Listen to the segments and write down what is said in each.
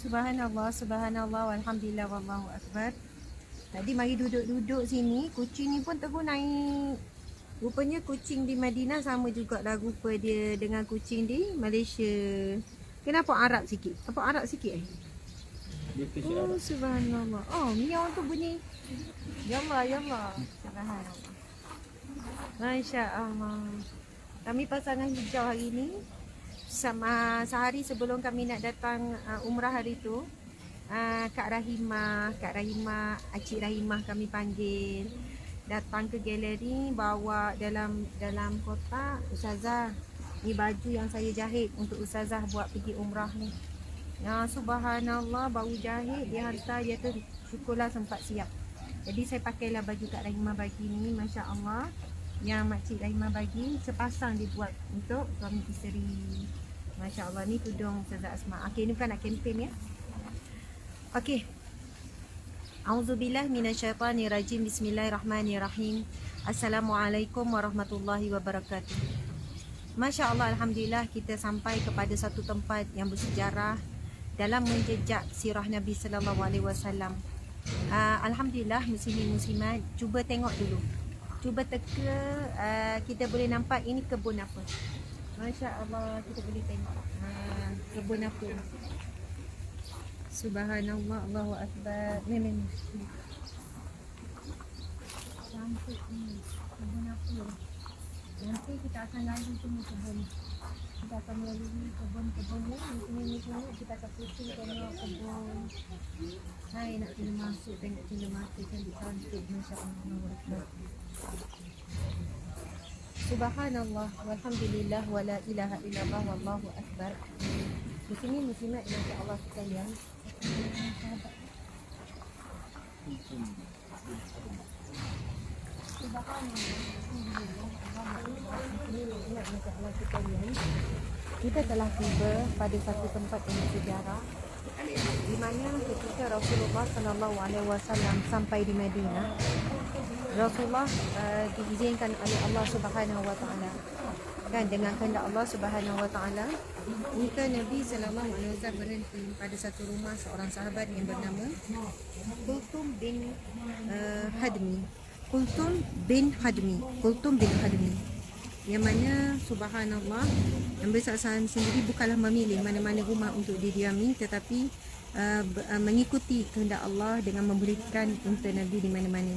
Subhanallah, subhanallah, walhamdulillah, wallahu akbar. Tadi mari duduk-duduk sini. Kucing ni pun terus naik. Rupanya kucing di Madinah sama juga lah rupa dia dengan kucing di Malaysia. Kenapa Arab sikit? Apa Arab sikit Oh, subhanallah. Oh, miau tu bunyi. Yallah, yallah. Subhanallah. Masya Allah. Kami pasangan hijau hari ni. Sama sehari sebelum kami nak datang umrah hari tu, Kak Rahimah, Acik Rahimah kami panggil datang ke galeri, bawa dalam kotak, Ustazah, ni baju yang saya jahit untuk Ustazah buat pergi umrah ni. Ya subhanallah, baru jahit dia hantar, dia tu syukurlah sempat siap. Jadi saya pakailah baju Kak Rahimah bagi ni, Masya Allah, yang Makcik Rahimah bagi, sepasang dia buat untuk suami isteri. Masya Allah, ni tudung Ustazah Asma. Okay, ni bukan nak kempen ya. Okay. A'udzubillah minasyaitanirrajim. Bismillahirrahmanirrahim. Assalamualaikum warahmatullahi wabarakatuh. Masya Allah, alhamdulillah kita sampai kepada satu tempat yang bersejarah dalam menjejak sirah Nabi sallallahu alaihi wasallam. Alhamdulillah, muslimin muslimat, cuba tengok dulu. Cuba teka, kita boleh nampak ini kebun apa. Masya Allah, kita boleh tengok kebun apa. Subhanallah, Allahu Akbar. Memang cantik ni. Kebun apa? Nanti kita akan lalu semua kebun. Kita akan melalui kebun-kebun ni. Sini kita akan pusing tengok kebun. Hai, nak kena masuk tengok cina mata cantik-cantik. Masya Allah. Subhanallah, walhamdulillah, wala ilaha illallah, wallahu akbar. Muslimin muslimat yang Allah sekalian. Kita telah tiba pada satu tempat yang bersejarah, di mana ketika Rasulullah sallallahu alaihi wasallam sampai di Madinah, Rasulullah diizinkan oleh Allah Subhanahu wa taala, kan, dengan kehendak Allah Subhanahu wa taala, jika Nabi sallallahu alaihi wasallam berhenti pada satu rumah seorang sahabat yang bernama Kulthum bin Hadmi, yang mana subhanallah, Nabi SAW sendiri bukanlah memilih mana-mana rumah untuk didiami, tetapi mengikuti kehendak Allah dengan memberikan unta Nabi di mana-mana.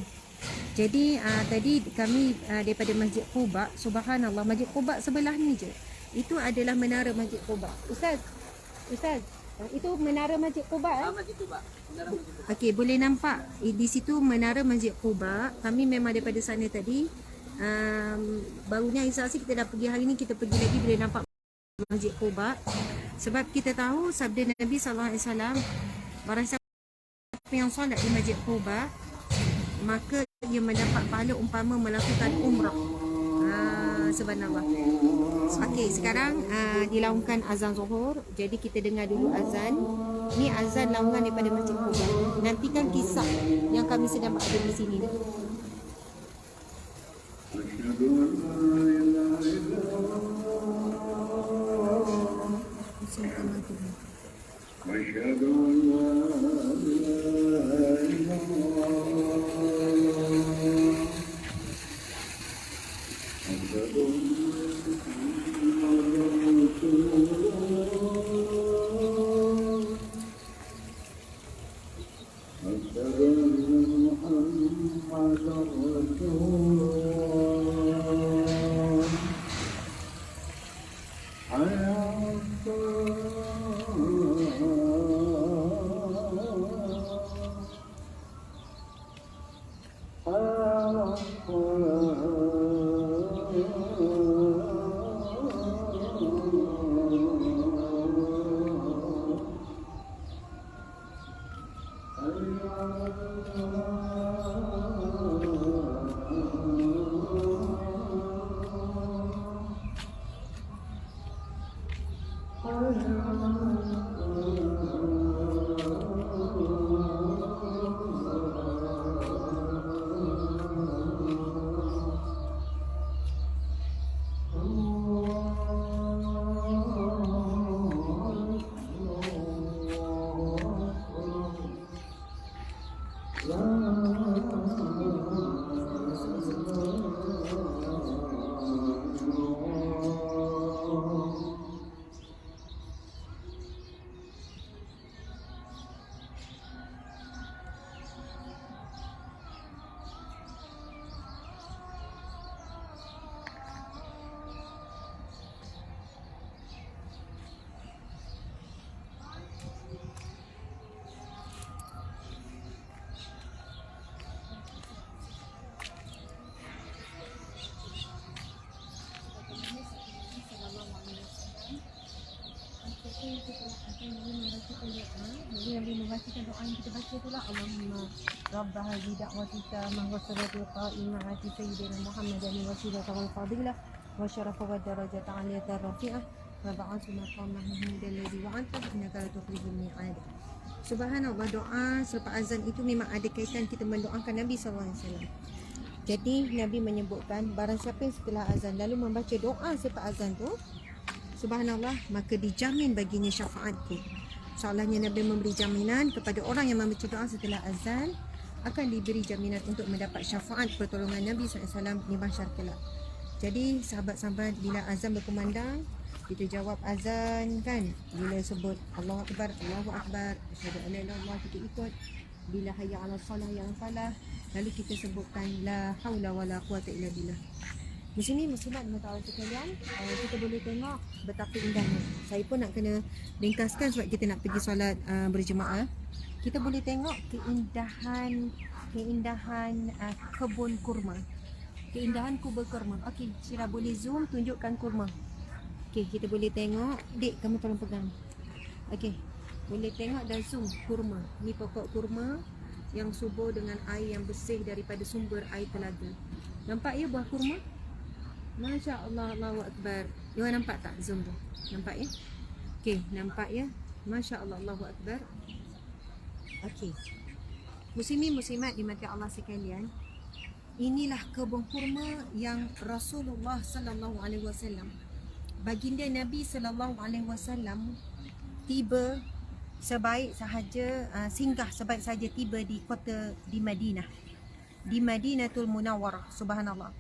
Jadi tadi kami daripada Masjid Quba, subhanallah, Masjid Quba sebelah ni je. Itu adalah menara Masjid Quba. Ustaz, itu menara Masjid Quba. Masjid Quba. Okey, boleh nampak di situ menara Masjid Quba. Kami memang daripada sana tadi. Barunya insya-Allah kita dah pergi hari ni, kita pergi lagi boleh nampak Masjid Quba. Sebab kita tahu sabda Nabi sallallahu alaihi wasallam, barang siapa yang solat di Masjid Quba, maka ia mendapat pahala umpama melakukan umrah. Subhanallah. Okey, sekarang dilaungkan azan zuhur. Jadi kita dengar dulu azan. Ni azan laungan daripada Masjid Quba. Nantikan kisah yang kami sedang ada di sini. setelah azan Nabi membacakan doa. Jadi Nabi membacakan doa yang kita baca itulah Allahumma Rabb hadhihi da'watika mahwa salatul qa'imah ati sayyidina Muhammadan wasilata wal fadilah wa syarafa wa darajata 'aliyatan rafi'ah wa ba'athu maqamah mahmudan alladhi wa'anta innaka la tukhlijul mi'ad. Subhanallah, doa selepas azan itu memang ada kaitan kita mendoakan Nabi SAW. Jadi Nabi menyebutkan barang siapa yang setelah azan lalu membaca doa selepas azan tu, subhanallah, maka dijamin baginya syafaatku. Soalnya Nabi memberi jaminan kepada orang yang membaca doa setelah azan akan diberi jaminan untuk mendapat syafaat pertolongan Nabi SAW di mahsyar kelak. Jadi sahabat-sahabat, bila azan berkumandang, kita jawab azan kan. Bila sebut Allahu Akbar, Allahu Akbar, asyhadu an la ilaha illallah, kita ikut. Bila hayya 'alas salah, ya falah, lalu kita sebutkan la haula wala quwata illa billah. Muslimin muslimat mutawa sekalian, kita boleh tengok betapa indahnya. Saya pun nak kena ringkaskan sebab kita nak pergi solat berjemaah. Kita boleh tengok keindahan kebun kurma. Keindahan kebun kurma. Okey, Syirah boleh zoom tunjukkan kurma. Okey, kita boleh tengok. Dek, kamu tolong pegang. Okey, boleh tengok dan zoom kurma. Ni pokok kurma yang subur dengan air yang bersih daripada sumber air telaga. Nampak ya buah kurma? Masya Allah, Allahu Akbar. You nampak tak zoom tu? Nampak ya? Okey, nampak ya? Masya Allah, Allahu Akbar. Okey. Muslimin muslimat dimati Allah sekalian. Inilah kebun kurma yang Rasulullah sallallahu alaihi wasallam, baginda Nabi sallallahu alaihi wasallam tiba sebaik sahaja singgah sebaik sahaja tiba di kota di Madinah, di Madinatul Munawwarah. Subhanallah.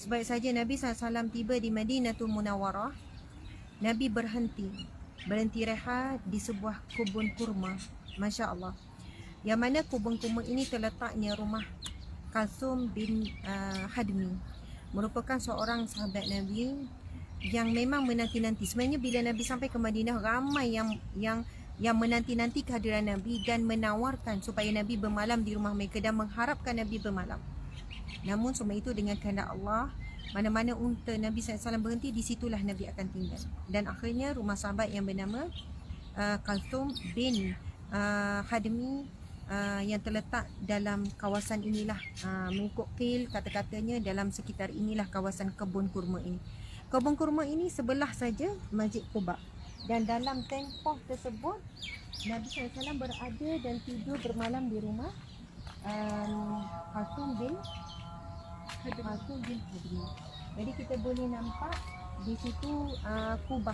Sebaik saja Nabi SAW tiba di Madinatul Munawwarah, Nabi berhenti rehat di sebuah kebun kurma. Masya Allah. Yang mana kebun kurma ini terletaknya rumah Kalsum bin Hadmi, merupakan seorang sahabat Nabi yang memang menanti-nanti. Sebenarnya bila Nabi sampai ke Madinah, ramai yang menanti-nanti kehadiran Nabi dan menawarkan supaya Nabi bermalam di rumah mereka dan mengharapkan Nabi bermalam. Namun semua itu dengan kehendak Allah, mana-mana unta Nabi SAW berhenti, di situlah Nabi akan tinggal. Dan akhirnya rumah sahabat yang bernama Kalsum bin Hadmi yang terletak dalam kawasan inilah, mengikut qil kata-katanya, dalam sekitar inilah kawasan kebun kurma ini. Kebun kurma ini sebelah saja Masjid Quba. Dan dalam tempoh tersebut Nabi SAW berada dan tidur bermalam di rumah Kalsum bin Hadmi. Jadi kita boleh nampak di situ Quba.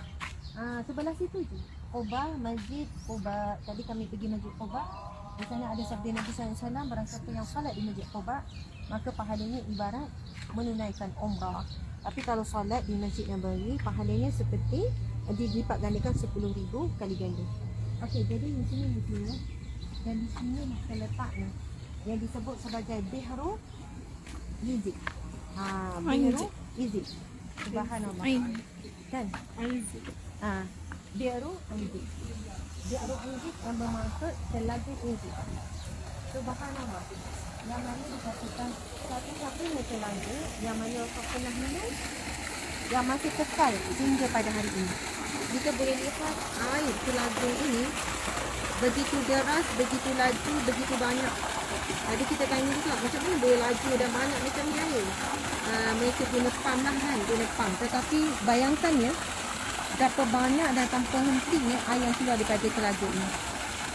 Sebelah situ je Quba, Masjid Quba. Tadi kami pergi Masjid Quba. Di sana ada sabda Nabi SAW, barang siapa yang salat di Masjid Quba, maka pahalanya ibarat menunaikan umrah. Tapi kalau salat di Masjid Nabawi, pahalanya seperti dilipat gandakan 10,000 kali ganda. Okey, jadi di sini begini. Dan di sini terletaknya yang disebut sebagai Bihru Izid. Bihru Izid. Subhanallah. Kan? Izid. Bihru Izid. Bihru Izid yang bermaksud telaga Izid. Subhanallah. Yang mana dikatakan satu-satunya telaga yang mana orang pernah minum yang masih kekal hingga pada hari ini. Kita boleh lihat air telaga ini begitu deras, begitu laju, begitu banyak. Jadi kita tanya juga macam mana boleh laju dan banyak macam ni air. Mereka guna pam lah kan, guna pam. Tetapi bayangkan ya, berapa banyak dan tanpa hentinya air yang keluar daripada telaga ini.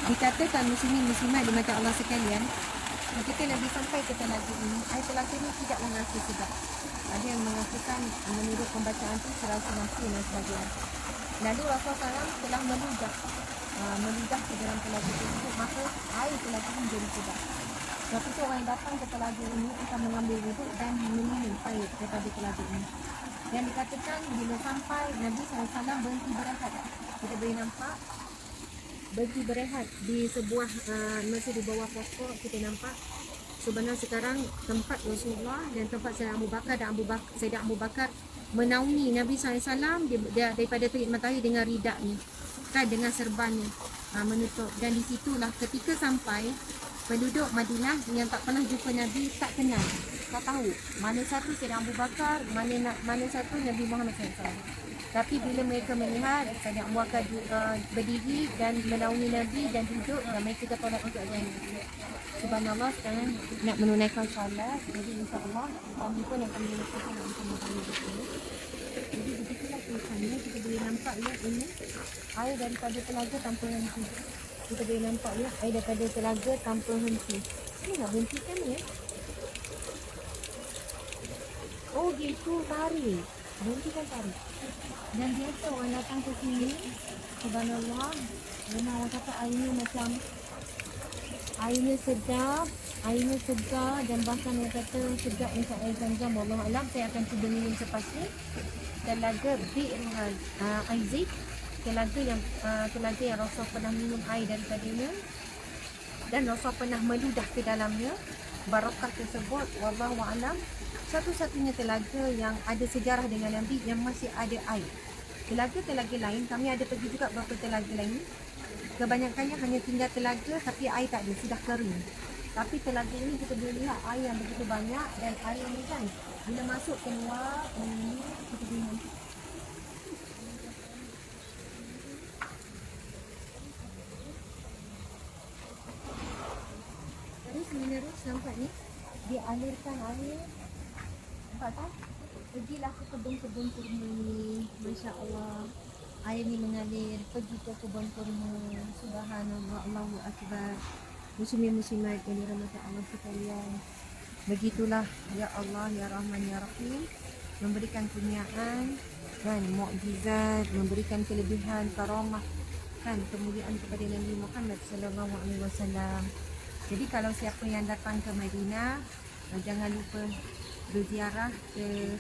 Dikatakan muslimin-muslimat di mata Allah sekalian, ketika Nabi sampai ke telaga ini, air telaga ini tidaklah rasa sedap. Ada yang mengatakan menurut pembacaan itu serasa nasi dan sebagainya. Lalu Rasulullah SAW telah meludah ke dalam telaga tersebut, maka air telaga ini menjadi sedap. Sebab itu orang yang datang ke telaga ini akan mengambil wuduk dan meminum air daripada telaga ini. Dan dikatakan bila sampai Nabi SAW berhenti berehat. Kita boleh nampak berhenti berehat di sebuah masih di bawah pokok. Kita nampak sebenarnya sekarang tempat Rasulullah dan tempat Sayyidina Abu Bakar dan Sayyidina Abu Bakar menaungi Nabi SAW daripada terik matahari dengan ridaknya, kan, dengan serbannya menutup. Dan di situlah ketika sampai, penduduk Madinah yang tak pernah jumpa Nabi tak kenal, tak tahu mana satu Sayyidina Abu Bakar, mana satu Nabi Muhammad SAW. Tapi bila mereka melihat Sayyidina Abu Bakar berdiri dan menaungi Nabi dan duduk, dan mereka tertolak untuk azan. Subhanallah, sekarang nak menunaikan solat. Jadi insyaAllah kami pun akan menunaikan bersama-sama di sini. Jadi begitulah kesannya. Kita boleh nampak ya, ini air daripada telaga tanpa henti. Kita boleh nampak ya, air daripada telaga tanpa henti. Ini nak berhentikan ya. Oh gitu, tarik. Berhentikan tarik. Dan biasa orang datang ke sini, subhanallah, memang orang kata airnya macam airnya segar dan bahkan orang kata sedap macam air Zam-Zam. Wallahu alam, saya akan cuba minum sepasti. Telaga Bir Aizid, telaga yang Rasul pernah minum air daripadanya dan Rasul pernah meludah ke dalamnya. Barakah tersebut, wallahu alam, satu-satunya telaga yang ada sejarah dengan Nabi yang masih ada air. Telaga-telaga lain, kami ada pergi juga beberapa telaga lain, kebanyakannya hanya tinggal telaga tapi air tak ada, sudah kering. Tapi telaga ini kita boleh lihat air yang begitu banyak, dan air ini kan bila masuk keluar ini kita boleh nampak. Terus menerus nampak ni, dia alirkan air. Nampak tak? Pergilah ke kebun-kebun kurma ni. Masya Allah, air ni mengalir. Pergi ke kebun kurma. Subhanallah, Allahu Akbar. Muslimin-muslimat yang dirahmati Allah sekalian. Begitulah ya Allah, ya Rahman, ya Rahim, memberikan kurniaan dan mukjizat, memberikan kelebihan, karamah kan, kemuliaan kepada Nabi Muhammad sallallahu alaihi wasallam. Jadi kalau siapa yang datang ke Madinah, jangan lupa berziarah ke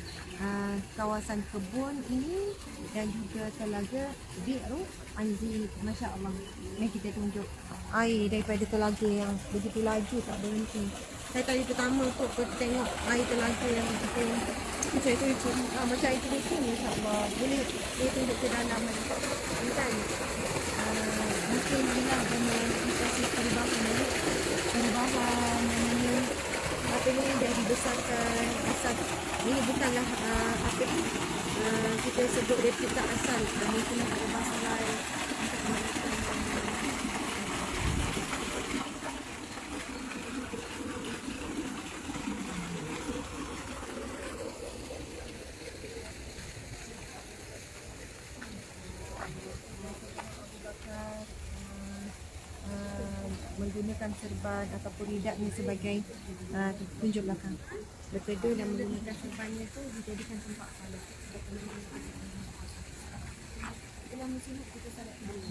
kawasan kebun ini dan juga telaga Bi'ru Aizid. Masya Allah, ni kita tunjuk air daripada telaga yang begitu laju tak berhenti. Saya kali pertama kot tengok air telaga yang begitu macam itu, macam air terbuka ni. Masya Allah, boleh tunjuk ke dalam ni kan. Mungkin inilah demonstrasi perubahan namanya apa ni, dah dibesarkan asal. Ini bukanlah apa ni, kita sebut replika asal, mungkin ada bahasa lain. Menggunakan serban ataupun ridaknya sebagai tunjuk belakang. Berteduh dan menggunakan serbannya tu dijadikan tempat salat. Dalam musim kita salat dulu.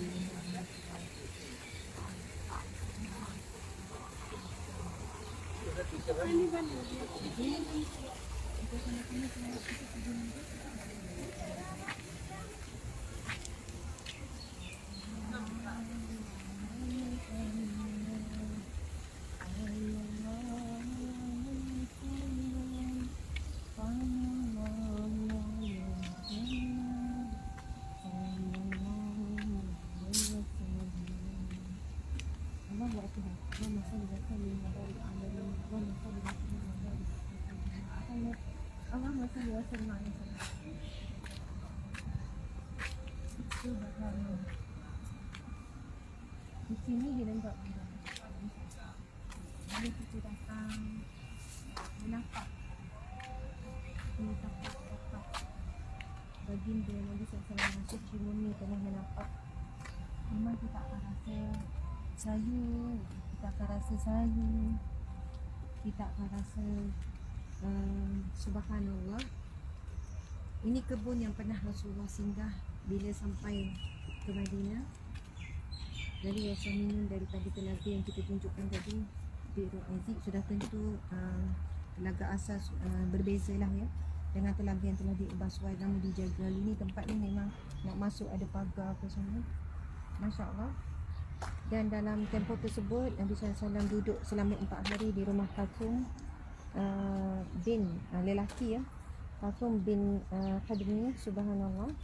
Di sini dia nampak bila kita datang menampak baginda Nabi SAW suci murni tengah menampak, memang kita akan rasa sayu, kita akan rasa subhanallah. Ini kebun yang pernah Rasulullah singgah bila sampai ke Madinah. Jadi rasa minum daripada telaga yang kita tunjukkan tadi, Bi'ru Aizid, sudah tentu telaga asal berbeza lah ya dengan telaga yang telah diubah supaya nama dijaga. Ini tempat ni memang nak masuk ada pagar apa semua. Masya Allah. Dan dalam tempoh tersebut Nabi SAW duduk selama 4 hari di rumah Kalsum bin lelaki ya, Kalsum bin Khadmi, subhanallah.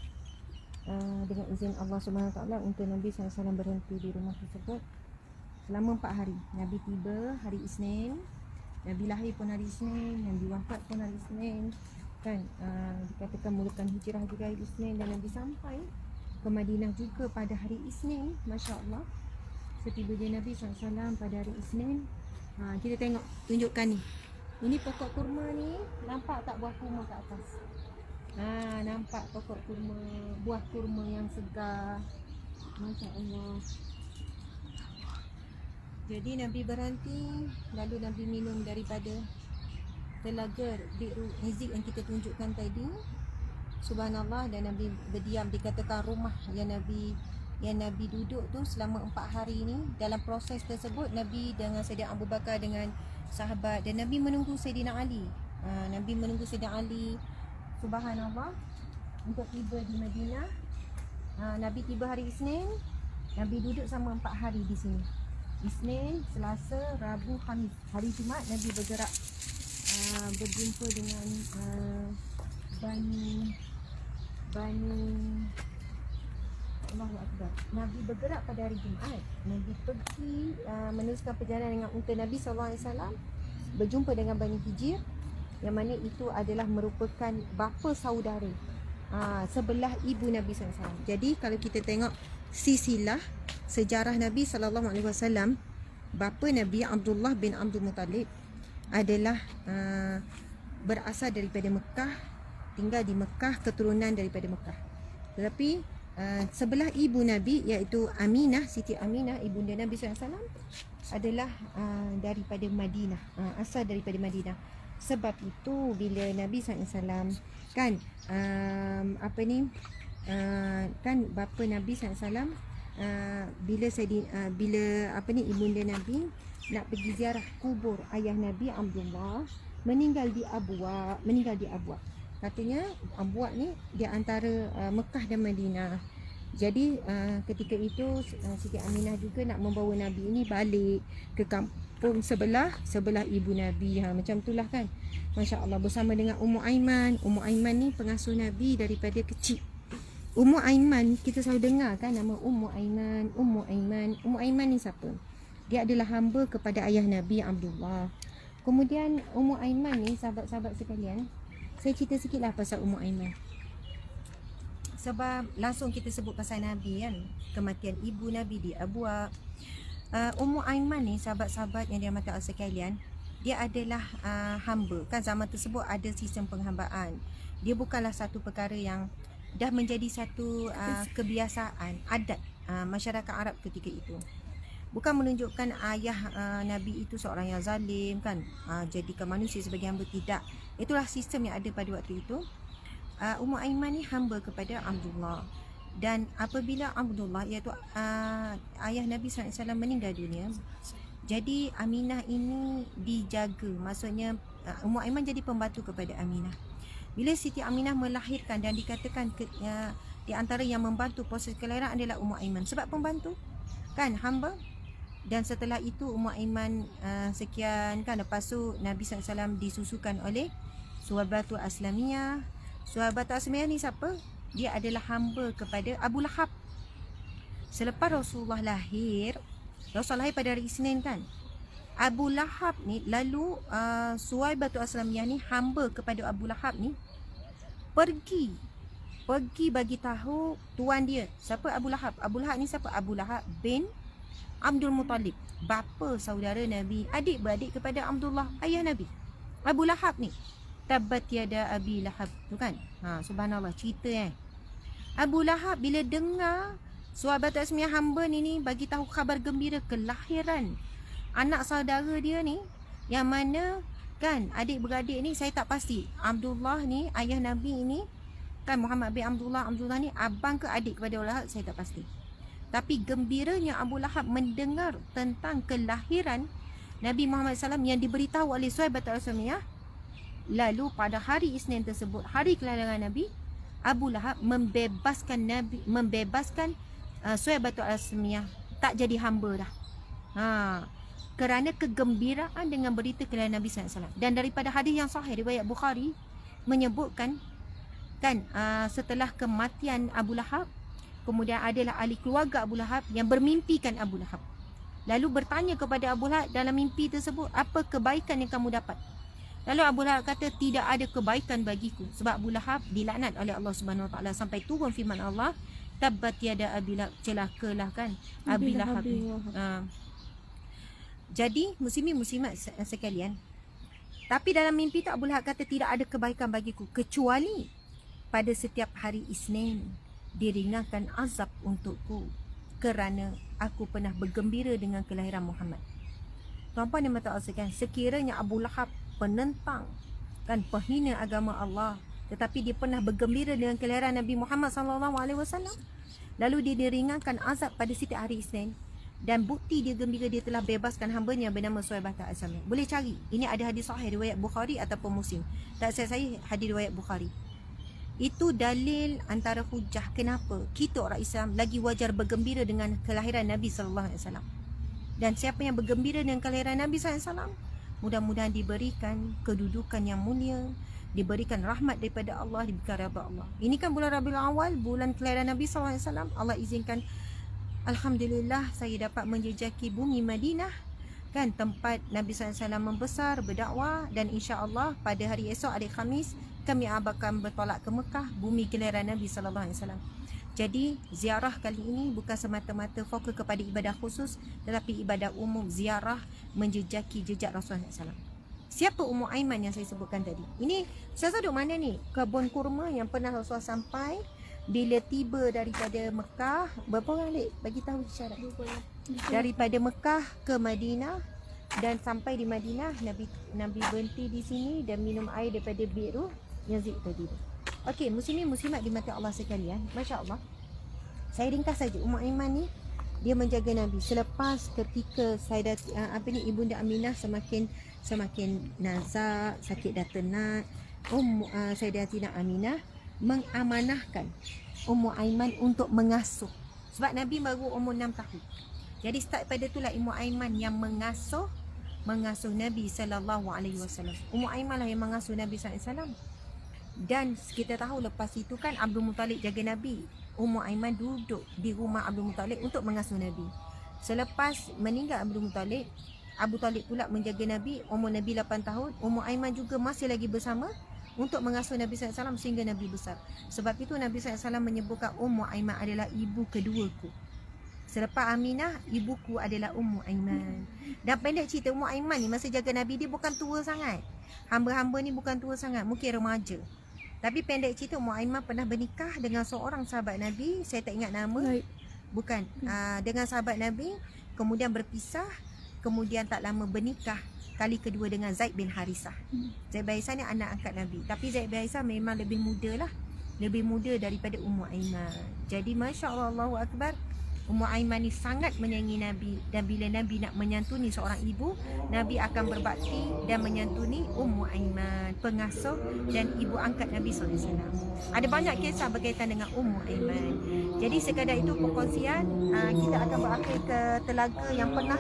Dengan izin Allah SWT untuk Nabi SAW berhenti di rumah tersebut selama 4 hari. Nabi tiba hari Isnin, Nabi lahir pun hari Isnin, Nabi wafat pun hari Isnin. kan, dikatakan mulakan hijrah juga hari Isnin dan Nabi sampai ke Madinah juga pada hari Isnin. Masya Allah, setiba dia Nabi SAW pada hari Isnin. Kita tengok, tunjukkan ni. Ini pokok kurma ni, nampak tak buah kurma kat atas? Nampak pokok kurma, buah kurma yang segar. Masya Allah. Jadi Nabi berhenti, lalu Nabi minum daripada telaga biru Hizq yang kita tunjukkan tadi. Subhanallah. Dan Nabi berdiam, dikatakan rumah yang Nabi duduk tu selama 4 hari ni. Dalam proses tersebut Nabi dengan Sayyidina Abu Bakar dengan sahabat, dan Nabi menunggu Sayyidina Ali. Nabi menunggu Sayyidina Ali, subhanallah, untuk tiba di Madinah. Nabi tiba hari Isnin, Nabi duduk sama 4 hari di sini. Isnin, Selasa, Rabu, Khamis. Hari Jumaat Nabi bergerak berjumpa dengan Bani Allahu Akbar. Nabi bergerak pada hari Jumaat. Nabi pergi meneruskan perjalanan dengan unta Nabi SAW, berjumpa dengan Bani Hijr, yang mana itu adalah merupakan bapa saudara, sebelah ibu Nabi SAW. Jadi kalau kita tengok silsilah sejarah Nabi SAW, bapa Nabi Abdullah bin Abdul Muttalib adalah berasal daripada Mekah, tinggal di Mekah, keturunan daripada Mekah. Tetapi sebelah ibu Nabi, iaitu Aminah, Siti Aminah, ibunda Nabi SAW, adalah daripada Madinah, asal daripada Madinah. Sebab itu bila Nabi SAW kan kan bapa Nabi SAW, bila ibunda Nabi nak pergi ziarah kubur ayah Nabi Abdullah, meninggal di Abwa. Katanya Abwa ni di antara Mekah dan Madinah. Jadi ketika itu Siti Aminah juga nak membawa Nabi ini balik ke kampung sebelah ibu Nabi. Macam itulah kan. Masya Allah, bersama dengan Ummu Aiman. Ummu Aiman ni pengasuh Nabi daripada kecil. Ummu Aiman, kita selalu dengar kan nama Ummu Aiman. Ummu Aiman ni siapa? Dia adalah hamba kepada ayah Nabi Abdullah. Kemudian Ummu Aiman ni, sahabat-sahabat sekalian, saya cerita sikitlah pasal Ummu Aiman. Sebab langsung kita sebut pasal Nabi kan, kematian ibu Nabi di Abwa. Ummu Aiman ni, sahabat-sahabat yang dirahmati Allah sekalian, dia adalah hamba kan. Zaman tersebut ada sistem penghambaan. Dia bukanlah satu perkara yang dah menjadi satu kebiasaan, adat masyarakat Arab ketika itu. Bukan menunjukkan ayah Nabi itu seorang yang zalim kan, jadikan manusia sebagai hamba, tidak. Itulah sistem yang ada pada waktu itu. Ummu Aiman ni hamba kepada Abdullah. Dan apabila Abdullah, iaitu ayah Nabi SAW, meninggal dunia, jadi Aminah ini dijaga. Maksudnya Ummu Aiman jadi pembantu kepada Aminah. Bila Siti Aminah melahirkan, dan dikatakan di antara yang membantu proses kelahiran adalah Ummu Aiman, sebab pembantu kan, hamba. Dan setelah itu Ummu Aiman sekian kan, lepas tu Nabi SAW disusukan oleh Suhaibatu Aslamiyah. Suhaibatu Aslamiyah ni siapa? Dia adalah hamba kepada Abu Lahab. Selepas Rasulullah lahir pada hari Isnin kan, Abu Lahab ni, lalu Suhaibatu Aslamiyah ni, hamba kepada Abu Lahab ni, pergi bagi tahu tuan dia. Siapa Abu Lahab? Abu Lahab ni siapa? Abu Lahab bin Abdul Muttalib, bapa saudara Nabi, adik-beradik kepada Abdullah, ayah Nabi. Abu Lahab ni, tabat yada Abi Lahab tu kan. Subhanallah, cerita Abu Lahab bila dengar Suhaibatu Aslamiyah hamba ni bagi tahu khabar gembira kelahiran anak saudara dia ni, yang mana kan adik-beradik ni saya tak pasti. Abdullah ni, ayah Nabi ni kan, Muhammad bin Abdullah ni abang ke adik kepada Abu Lahab, saya tak pasti. Tapi gembiranya Abu Lahab mendengar tentang kelahiran Nabi Muhammad SAW yang diberitahu oleh Suhaibatu Aslamiyah. Lalu pada hari Isnin tersebut, hari kelahiran Nabi, Abu Lahab membebaskan Suhaibatu Aslamiyah, tak jadi hamba dah. Kerana kegembiraan dengan berita kelahiran Nabi SAW. Dan daripada hadis yang sahih riwayat Bukhari menyebutkan kan, setelah kematian Abu Lahab, kemudian adalah ahli keluarga Abu Lahab yang bermimpikan Abu Lahab. Lalu bertanya kepada Abu Lahab dalam mimpi tersebut, apa kebaikan yang kamu dapat? Lalu Abu Lahab kata tidak ada kebaikan bagiku sebab Abu Lahab dilaknat oleh Allah Subhanahu Wa Taala sampai turun firman Allah, tabbat yada Abi Lahab, celakalah kan Abi Lahab. Jadi muslimin muslimat sekalian, tapi dalam mimpi tu Abu Lahab kata tidak ada kebaikan bagiku kecuali pada setiap hari Isnin diringankan azab untukku kerana aku pernah bergembira dengan kelahiran Muhammad. Tuan-puan dan mata sekalian, sekiranya Abu Lahab penentang dan penghina agama Allah, tetapi dia pernah bergembira dengan kelahiran Nabi Muhammad SAW, lalu dia diringankan azab pada setiap hari Isnin, dan bukti dia gembira dia telah bebaskan hambanya bernama Suhaibah Al-Asami. Boleh cari, ini ada hadis sahih riwayat Bukhari ataupun Muslim. Tak saya hadis riwayat Bukhari. Itu dalil antara hujah kenapa kita orang Islam lagi wajar bergembira dengan kelahiran Nabi SAW. Dan siapa yang bergembira dengan kelahiran Nabi SAW, mudah-mudahan diberikan kedudukan yang mulia, diberikan rahmat daripada Allah, diberikan redha Allah. Ini kan bulan Rabiul Awal, bulan kelahiran Nabi SAW. Allah izinkan, alhamdulillah, saya dapat menjejaki bumi Madinah, kan, tempat Nabi SAW membesar, berdakwah, dan insya-Allah pada hari esok, hari Khamis, kami akan bertolak ke Mekah, bumi kelahiran Nabi SAW. Jadi ziarah kali ini bukan semata-mata fokus kepada ibadah khusus, tetapi ibadah umum, ziarah menjejaki jejak Rasulullah SAW. Siapa Ummu Aiman yang saya sebutkan tadi? Ini saya duduk mana ni? Kebun kurma yang pernah Rasulullah sampai bila tiba daripada Mekah. Berapa orang Lik? Bagi tahu syarat. Daripada Mekah ke Madinah, dan sampai di Madinah Nabi berhenti di sini dan minum air daripada biru Yazid tadi. Okey, muslimin muslimat dimati Allah sekalian, masya-Allah. Saya ringkas saja. Ummu Aiman ni dia menjaga Nabi selepas ketika Ibunda Aminah semakin nazak, sakit dah tenat. Sayyidatina Aminah mengamanahkan Ummu Aiman untuk mengasuh. Sebab Nabi baru umur 6 tahun. Jadi start pada itulah Ummu Aiman yang mengasuh Nabi sallallahu alaihi wasallam. Ummu Aiman lah yang mengasuh Nabi sallallahu alaihi wasallam. Dan kita tahu lepas itu kan Abdul Muttalib jaga Nabi. Ummu Aiman duduk di rumah Abdul Muttalib untuk mengasuh Nabi. Selepas meninggal Abdul Muttalib, Abu Talib pula menjaga Nabi, umur Nabi 8 tahun. Ummu Aiman juga masih lagi bersama untuk mengasuh Nabi SAW sehingga Nabi besar. Sebab itu Nabi SAW menyebutkan Ummu Aiman adalah ibu keduaku. Selepas Aminah, ibuku adalah Ummu Aiman. Dan pendek cerita, Ummu Aiman ni masa jaga Nabi, dia bukan tua sangat. Hamba-hamba ni bukan tua sangat, mungkin remaja. Tapi pendek cerita, Ummu Aiman pernah bernikah dengan seorang sahabat Nabi, saya tak ingat nama. Bukan, dengan sahabat Nabi, kemudian berpisah, kemudian tak lama bernikah kali kedua dengan Zaid bin Harisah. Zaid bin Harisah ni anak angkat Nabi, tapi Zaid bin Harisah memang lebih muda lah, lebih muda daripada Ummu Aiman. Jadi masya-Allah, Allahu Akbar, Ummu Aiman ni sangat menyayangi Nabi, dan bila Nabi nak menyantuni seorang ibu, Nabi akan berbakti dan menyantuni Ummu Aiman, pengasuh dan ibu angkat Nabi SAW. Ada banyak kisah berkaitan dengan Ummu Aiman. Jadi sekadar itu perkongsian, kita akan berakhir ke telaga yang pernah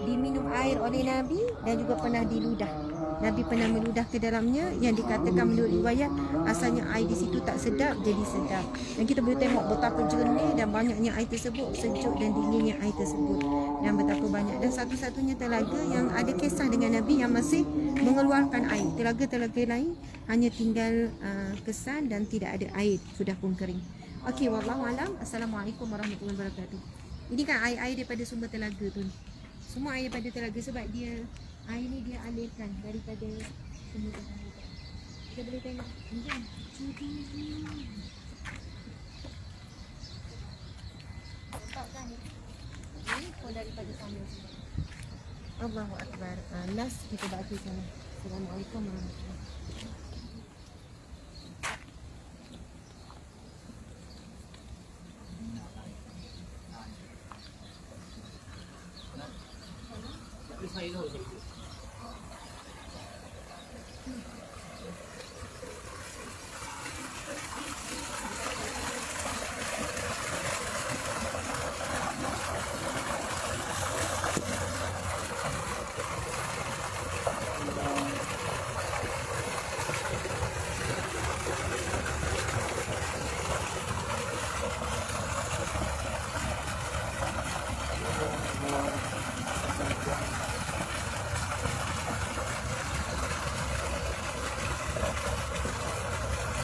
diminum air oleh Nabi dan juga pernah diludah. Nabi pernah meludah ke dalamnya, yang dikatakan menurut riwayat asalnya air di situ tak sedap jadi sedap. Dan kita boleh tengok betapa jernih dan banyaknya air tersebut, sejuk dan dinginnya air tersebut, dan betapa banyak. Dan satu-satunya telaga yang ada kisah dengan Nabi yang masih mengeluarkan air. Telaga-telaga lain hanya tinggal kesan dan tidak ada air, sudah pun kering. Okey, wallahu alam. Assalamualaikum warahmatullahi wabarakatuh. Ini kan air-air daripada sumber telaga tu. Semua air daripada telaga sebab dia air ni dia alirkan daripada sumber telaga. Kita boleh tengok. Nampak kan ni? Ini pun daripada sana. Allahu Akbar. Last kita bagi sana. Assalamualaikum warahmatullahi wabarakatuh. Saya tahu